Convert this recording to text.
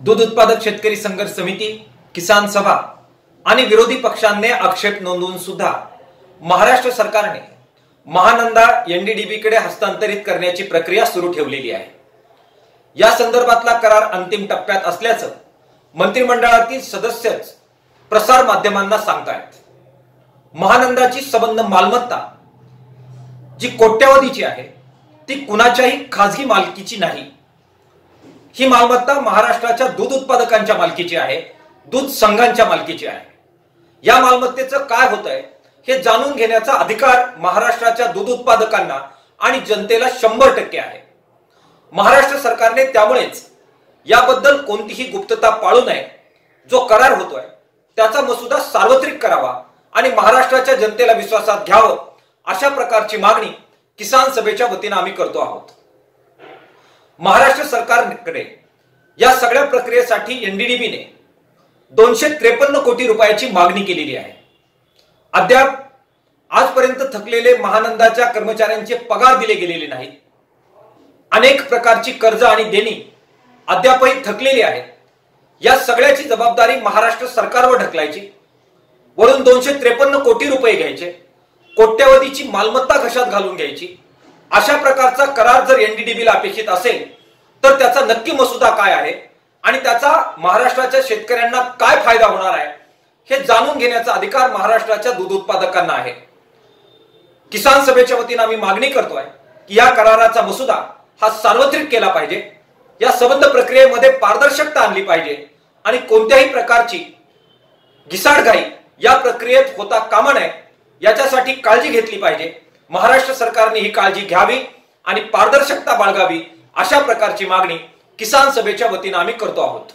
दूध उत्पादक शेतकरी संघर्ष समिती, किसान सभा आणि विरोधी पक्षांनी आक्षेप नोंदवून सुद्धा महाराष्ट्र सरकारने महानंदा एनडीडीबी कडे हस्तांतरित करण्याची प्रक्रिया सुरू ठेवलेली आहे। या संदर्भातला करार अंतिम टप्प्यात असल्याचं मंत्रिमंडळातील सदस्यच प्रसार माध्यमांना सांगतायत। महानंदाची संबंध मालमत्ता जी कोट्यावधीची आहे ती कुणाच्याही खासगी मालकीची नाही। ही मालमत्ता महाराष्ट्राच्या दूध उत्पादकांच्या मालकीची आहे, दूध संघांच्या मालकीची आहे। या मालमत्तेचं काय होतंय हे जाणून घेण्याचा अधिकार महाराष्ट्राच्या दूध उत्पादकांना आणि जनतेला 100% आहे। महाराष्ट्र सरकारने त्यामुळेच याबद्दल कोणतीही गुप्तता पाळू नये। जो करार होतोय त्याचा मसुदा सार्वत्रिक करावा आणि महाराष्ट्राच्या जनतेला विश्वासात घ्यावं अशा प्रकारची मागणी किसान सभेच्या वतीने आम्ही करतो आहोत। महाराष्ट्र सरकारकडे या सगळ्या प्रक्रियेसाठी एनडीडीबीने 253 कोटी रुपयाची मागणी केलेली आहे। अद्याप आजपर्यंत थकलेले महानंदाच्या कर्मचाऱ्यांचे पगार दिले गेलेले नाहीत। अनेक प्रकारची कर्ज आणि देणी अद्यापही थकलेली आहेत। या सगळ्याची जबाबदारी महाराष्ट्र सरकारवर ढकलायची, वरून 253 कोटी रुपये घ्यायचे, कोट्यावधीची मालमत्ता घशात घालून घ्यायची। अशा प्रकारचा करार जर एनडीडीबीला अपेक्षित असेल तर त्याचा नक्की मसुदा काय आहे आणि त्याचा महाराष्ट्राच्या शेतकऱ्यांना काय फायदा होणार आहे हे जाणून घेण्याचा अधिकार महाराष्ट्राच्या दूध उत्पादकांना आहे। किसान सभेच्या वतीने आम्ही मागणी करतोय की या कराराचा मसुदा हा सार्वत्रिक केला पाहिजे। या संबंध प्रक्रियेमध्ये पारदर्शकता आणली पाहिजे आणि कोणत्याही प्रकारची घिसाडघाई या प्रक्रियेत होता कामा नये याच्यासाठी काळजी घेतली पाहिजे। महाराष्ट्र सरकारने ही काळजी घ्यावी आणि पारदर्शकता बाळगावी अशा प्रकारची मागणी किसान सभेच्या वतीने आम्ही करतो आहोत।